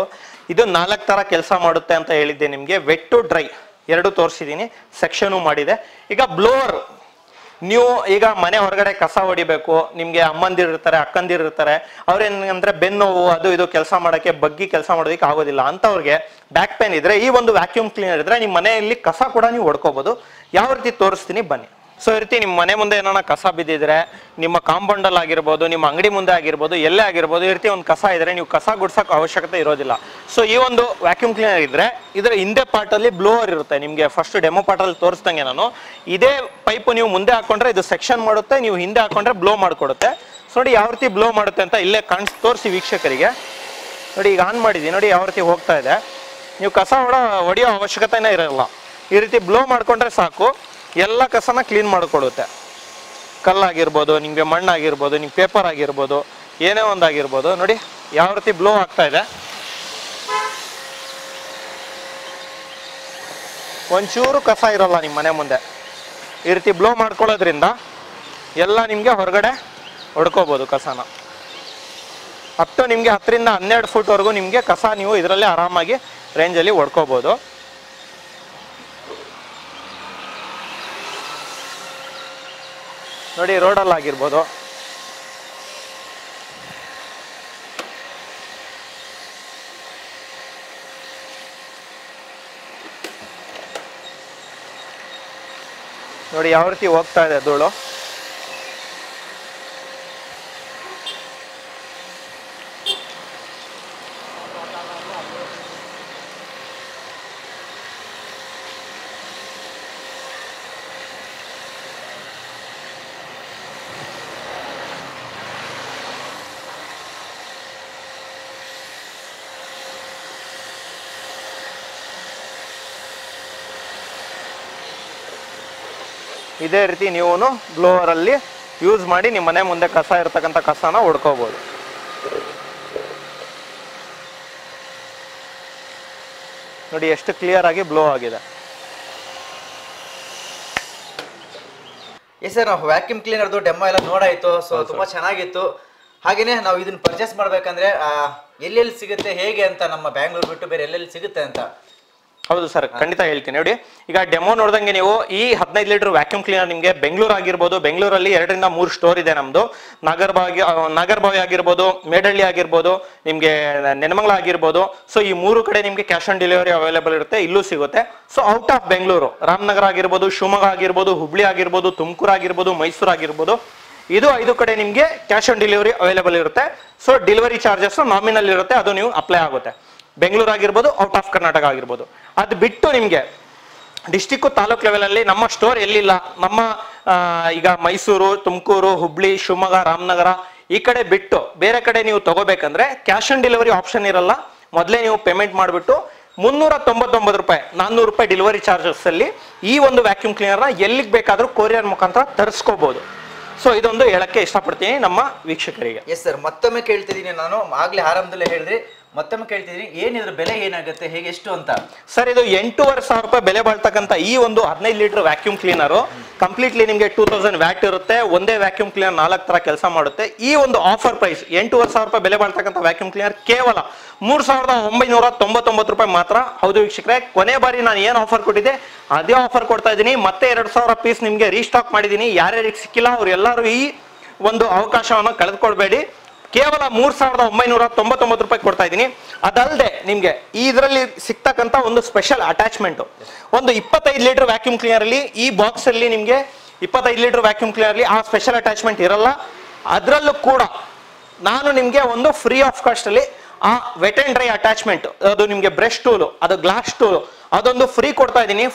ಇದು 4 ತರ ಕೆಲಸ ಮಾಡುತ್ತೆ ಅಂತ ಹೇಳಿದ್ದೆ ನಿಮ್ಗೆ. ವೆಟ್ ಟು ಡ್ರೈ ಎರಡು ತೋರಿಸಿದ್ದೀನಿ, ಸೆಕ್ಷನು ಮಾಡಿದೆ. ಈಗ ಬ್ಲೋವರ್, ನೀವು ಈಗ ಮನೆ ಹೊರಗಡೆ ಕಸ ಹೊಡಿಬೇಕು, ನಿಮ್ಗೆ ಅಮ್ಮಂದಿರಿರ್ತಾರೆ, ಅಕ್ಕಂದಿರಿರ್ತಾರೆ, ಅವ್ರೇನಂದ್ರೆ ಬೆನ್ನೋವು ಅದು ಇದು ಕೆಲಸ ಮಾಡೋಕ್ಕೆ, ಬಗ್ಗಿ ಕೆಲಸ ಮಾಡೋದಕ್ಕೆ ಆಗೋದಿಲ್ಲ ಅಂತವ್ರಿಗೆ, ಬ್ಯಾಕ್ ಪೇನ್ ಇದ್ರೆ ಈ ಒಂದು ವ್ಯಾಕ್ಯೂಮ್ ಕ್ಲೀನರ್ ಇದ್ರೆ ನಿಮ್ಮ ಮನೆಯಲ್ಲಿ ಕಸ ಕೂಡ ನೀವು ಹೊಡ್ಕೋಬಹುದು. ಯಾವ ರೀತಿ ತೋರಿಸ್ತೀನಿ ಬನ್ನಿ. ಸೊ ಈ ರೀತಿ ನಿಮ್ಮ ಮನೆ ಮುಂದೆ ಏನಾರ ಕಸ ಬಿದ್ದಿದ್ರೆ, ನಿಮ್ಮ ಕಾಂಪೌಂಡಲ್ಲಿ ಆಗಿರ್ಬೋದು, ನಿಮ್ಮ ಅಂಗಡಿ ಮುಂದೆ ಆಗಿರ್ಬೋದು, ಎಲ್ಲೇ ಆಗಿರ್ಬೋದು, ಈ ರೀತಿ ಒಂದು ಕಸ ಇದ್ರೆ ನೀವು ಕಸ ಗುಡ್ಸೋಕೆ ಅವಶ್ಯಕತೆ ಇರೋದಿಲ್ಲ. ಸೊ ಈ ಒಂದು ವ್ಯಾಕ್ಯೂಮ್ ಕ್ಲೀನರ್ ಇದ್ರೆ ಇದರ ಹಿಂದೆ ಪಾರ್ಟಲ್ಲಿ ಬ್ಲೋವರ್ ಇರುತ್ತೆ. ನಿಮಗೆ ಫಸ್ಟ್ ಡೆಮೋ ಪಾರ್ಟಲ್ಲಿ ತೋರಿಸ್ದಂಗೆ ನಾನು ಇದೇ ಪೈಪು ನೀವು ಮುಂದೆ ಹಾಕೊಂಡ್ರೆ ಇದು ಸೆಕ್ಷನ್ ಮಾಡುತ್ತೆ, ನೀವು ಹಿಂದೆ ಹಾಕೊಂಡ್ರೆ ಬ್ಲೋ ಮಾಡಿಕೊಡುತ್ತೆ. ಸೊ ನೋಡಿ ಯಾವ ರೀತಿ ಬ್ಲೋ ಮಾಡುತ್ತೆ ಅಂತ ಇಲ್ಲೇ ತೋರಿಸಿ ವೀಕ್ಷಕರಿಗೆ. ನೋಡಿ ಈಗ ಆನ್ ಮಾಡಿದ್ದೀನಿ, ನೋಡಿ ಯಾವ ರೀತಿ ಹೋಗ್ತಾ ಇದೆ. ನೀವು ಕಸ ಹೊಡೆಯೋ ಅವಶ್ಯಕತೆನೇ ಇರಲ್ಲ. ಈ ರೀತಿ ಬ್ಲೋ ಮಾಡಿಕೊಂಡ್ರೆ ಸಾಕು, ಎಲ್ಲ ಕಸನ ಕ್ಲೀನ್ ಮಾಡಿಕೊಡುತ್ತೆ. ಕಲ್ಲಾಗಿರ್ಬೋದು, ನಿಮಗೆ ಮಣ್ಣಾಗಿರ್ಬೋದು, ನಿಮ್ಗೆ ಪೇಪರ್ ಆಗಿರ್ಬೋದು, ಏನೇ ಒಂದಾಗಿರ್ಬೋದು. ನೋಡಿ ಯಾವ ರೀತಿ ಬ್ಲೋ ಆಗ್ತಾ ಇದೆ. ಒಂಚೂರು ಕಸ ಇರಲ್ಲ ನಿಮ್ಮ ಮನೆ ಮುಂದೆ. ಈ ರೀತಿ ಬ್ಲೋ ಮಾಡ್ಕೊಳ್ಳೋದ್ರಿಂದ ಎಲ್ಲ ನಿಮಗೆ ಹೊರಗಡೆ ಹೊಡ್ಕೋಬೋದು ಕಸನ. ಅಪ್ ಟು ನಿಮಗೆ 10 ರಿಂದ 12 ಫುಟ್ವರೆಗೂ ನಿಮಗೆ ಕಸ ನೀವು ಇದರಲ್ಲಿ ಆರಾಮಾಗಿ ರೇಂಜಲ್ಲಿ ಹೊಡ್ಕೋಬೋದು. ನೋಡಿ ರೋಡಲ್ಲಿ ಆಗಿರ್ಬೋದು, ನೋಡಿ ಯಾವ ರೀತಿ ಹೋಗ್ತಾ ಇದೆ ಧೂಳು. ಇದೇ ರೀತಿ ನೀವು ಬ್ಲೋವರ್ ಅಲ್ಲಿ ಯೂಸ್ ಮಾಡಿ ನಿಮ್ಮ ಮನೆ ಮುಂದೆ ಕಸ ಇರತಕ್ಕಂಥ ಕಸನ ಹೊಡ್ಕೋಬಹುದು. ನೋಡಿ ಎಷ್ಟು ಕ್ಲಿಯರ್ ಆಗಿ ಬ್ಲೋ ಆಗಿದೆ. ಸರ್, ನಾವು ವ್ಯಾಕ್ಯೂಮ್ ಕ್ಲೀನರ್ದು ಡೆಮೋ ಎಲ್ಲ ನೋಡಾಯ್ತು. ಸೊ ತುಂಬಾ ಚೆನ್ನಾಗಿತ್ತು. ಹಾಗೇನೆ ನಾವು ಇದನ್ನ ಪರ್ಚೇಸ್ ಮಾಡ್ಬೇಕಂದ್ರೆ ಎಲ್ಲೆಲ್ಲಿ ಸಿಗುತ್ತೆ, ಹೇಗೆ ಅಂತ, ನಮ್ಮ ಬ್ಯಾಂಗ್ಳೂರ್ ಬಿಟ್ಟು ಬೇರೆ ಎಲ್ಲೆಲ್ಲಿ ಸಿಗುತ್ತೆ ಅಂತ. ಹೌದು ಸರ್, ಖಂಡಿತ ಹೇಳ್ತೀನಿ. ನೋಡಿ ಈಗ ಡೆಮೋ ನೋಡ್ದಂಗೆ ನೀವು ಈ 15 ಲೀಟರ್ ವ್ಯಾಕ್ಯೂಮ್ ಕ್ಲೀನರ್ ನಿಮಗೆ ಬೆಂಗಳೂರು ಆಗಿರ್ಬೋದು, ಬೆಂಗಳೂರಲ್ಲಿ 2 ರಿಂದ 3 ಸ್ಟೋರ್ ಇದೆ ನಮ್ದು. ನಾಗರಬಾವಿ ಆಗಿರ್ಬೋದು, ಮೇಡಳ್ಳಿ ಆಗಿರ್ಬೋದು, ನಿಮ್ಗೆ ನೆನಮಂಗಲ ಆಗಿರ್ಬೋದು. ಸೊ ಈ 3 ಕಡೆ ನಿಮ್ಗೆ ಕ್ಯಾಶ್ ಆನ್ ಡೆಲಿವರಿ ಅವೈಲೇಬಲ್ ಇರುತ್ತೆ, ಇಲ್ಲೂ ಸಿಗುತ್ತೆ. So out of Bengaluru, Ramanagara ಆಗಿರ್ಬೋದು, ಶಿವಮೊಗ್ಗ ಆಗಿರ್ಬೋದು, ಹುಬ್ಳಿ ಆಗಿರ್ಬೋದು, ತುಮಕೂರು ಆಗಿರ್ಬೋದು, ಮೈಸೂರು ಆಗಿರ್ಬೋದು, ಇದು 5 ಕಡೆ ನಿಮ್ಗೆ ಕ್ಯಾಶ್ ಆನ್ ಡೆಲಿವರಿ ಅವೈಲೇಬಲ್ ಇರುತ್ತೆ. ಸೊ ಡೆಲಿವರಿ ಚಾರ್ಜಸ್ ನಾಮಿನಲ್ ಇರುತ್ತೆ, ಅದು ನೀವು ಅಪ್ಲೈ ಆಗುತ್ತೆ. ಬೆಂಗಳೂರು ಆಗಿರ್ಬೋದು, ಔಟ್ ಆಫ್ ಕರ್ನಾಟಕ ಆಗಿರ್ಬೋದು. ಅದು ಬಿಟ್ಟು ನಿಮಗೆ ಡಿಸ್ಟಿಕ್ ತಾಲೂಕ್ ಲೆವೆಲ್ ಅಲ್ಲಿ ನಮ್ಮ ಸ್ಟೋರ್ ಎಲ್ಲಿಲ್ಲ, ನಮ್ಮ ಈಗ ಮೈಸೂರು, ತುಮಕೂರು, ಹುಬ್ಳಿ, ಶಿವಮೊಗ್ಗ, ರಾಮನಗರ ಈ ಕಡೆ ಬಿಟ್ಟು ಬೇರೆ ಕಡೆ ನೀವು ತಗೋಬೇಕಂದ್ರೆ ಕ್ಯಾಶ್ ಆನ್ ಡೆಲಿವರಿ ಆಪ್ಷನ್ ಇರಲ್ಲ. ಮೊದಲೇ ನೀವು ಪೇಮೆಂಟ್ ಮಾಡಿಬಿಟ್ಟು 399 ರೂಪಾಯಿ 400 ರೂಪಾಯಿ ಡೆಲಿವರಿ ಚಾರ್ಜಸ್ ಅಲ್ಲಿ ಈ ಒಂದು ವ್ಯಾಕ್ಯೂಮ್ ಕ್ಲೀನರ್ನ ಎಲ್ಲಿಗೆ ಬೇಕಾದ್ರೂ ಕೊರಿಯರ್ ಮುಖಾಂತರ ತರಿಸ್ಕೋಬಹುದು. ಸೊ ಇದೊಂದು ಹೇಳಕ್ಕೆ ಇಷ್ಟಪಡ್ತೀನಿ ನಮ್ಮ ವೀಕ್ಷಕರಿಗೆ. ಎಸ್ ಸರ್, ಮತ್ತೊಮ್ಮೆ ಕೇಳ್ತಿದ್ದೀನಿ, ನಾನು ಆಗ್ಲೇ ಆರಂಭದಲ್ಲೇ ಹೇಳಿದ್ರಿ, ಮತ್ತೊಮ್ಮೆ ಕೇಳ್ತಿದ್ದೀನಿ, ಏನಿದ್ರ ಬೆಲೆ ಏನಾಗುತ್ತೆ, ಹೇಗೆ ಎಷ್ಟು ಅಂತ? ಸರ್ ಇದು 8,500 ರೂಪಾಯಿ ಬೆಲೆ ಬಾಳ್ತಕ್ಕಂಥ ಈ ಒಂದು 15 ಲೀಟರ್ ವ್ಯಾಕ್ಯೂಮ್ ಕ್ಲೀನರು ಕಂಪ್ಲೀಟ್ಲಿ ನಿಮಗೆ 2000 ವ್ಯಾಟ್ ಇರುತ್ತೆ. ಒಂದೇ ವ್ಯಾಕ್ಯೂಮ್ ಕ್ಲೀನರ್ 4 ತರ ಕೆಲಸ ಮಾಡುತ್ತೆ. ಈ ಒಂದು ಆಫರ್ ಪ್ರೈಸ್ 8,500 ರೂಪಾಯಿ ಬೆಲೆ ಬಾಳ್ತಕ್ಕಂಥ ವ್ಯಾಕ್ಯೂಮ್ ಕ್ಲೀನರ್ ಕೇವಲ 3,999 ರೂಪಾಯಿ ಮಾತ್ರ. ಹೌದು ವೀಕ್ಷಕರೇ, ಕೊನೆ ಬಾರಿ ನಾನು ಏನು ಆಫರ್ ಕೊಟ್ಟಿದ್ದೆ ಅದೇ ಆಫರ್ ಕೊಡ್ತಾ ಇದ್ದೀನಿ. ಮತ್ತೆ 2,000 ಪೀಸ್ ನಿಮಗೆ ರೀಸ್ಟಾಕ್ ಮಾಡಿದ್ದೀನಿ. ಯಾರ್ಯಾರಿಗೆ ಸಿಕ್ಕಿಲ್ಲ ಅವ್ರು ಎಲ್ಲರೂ ಈ ಒಂದು ಅವಕಾಶವನ್ನು ಕಳೆದುಕೊಳ್ಬೇಡಿ. ಕೇವಲ 3,999 ರೂಪಾಯಿ ಕೊಡ್ತಾ ಇದ್ದೀನಿ. ಅದಲ್ಲದೆ ನಿಮ್ಗೆ ಇದರಲ್ಲಿ ಸಿಗ್ತಕ್ಕಂಥ ಒಂದು ಸ್ಪೆಷಲ್ ಅಟ್ಯಾಚ್ಮೆಂಟ್, ಒಂದು 25 ಲೀಟರ್ ವ್ಯಾಕ್ಯೂಮ್ ಕ್ಲೀನರ್ ಅಲ್ಲಿ ಈ ಬಾಕ್ಸ್ ಅಲ್ಲಿ ನಿಮ್ಗೆ 25 ಲೀಟರ್ ವ್ಯಾಕ್ಯೂಮ್ ಕ್ಲೀನರ್ ಅಲ್ಲಿ ಆ ಸ್ಪೆಷಲ್ ಅಟ್ಯಾಚ್ಮೆಂಟ್ ಇರಲ್ಲ. ಅದರಲ್ಲೂ ಕೂಡ ನಾನು ನಿಮ್ಗೆ ಒಂದು ಫ್ರೀ ಆಫ್ ಕಾಸ್ಟ್ ಅಲ್ಲಿ ಆ ವೆಟ್ ಅಂಡ್ ಡ್ರೈ ಅಟ್ಯಾಚ್ಮೆಂಟ್, ಅದು ನಿಮ್ಗೆ ಬ್ರಷ್ ಟೂಲ್, ಅದು ಗ್ಲಾಸ್ ಟೂಲ್, ಅದೊಂದು ಫ್ರೀ ಕೊಡ್ತಾ ಇದ್ದೀನಿ.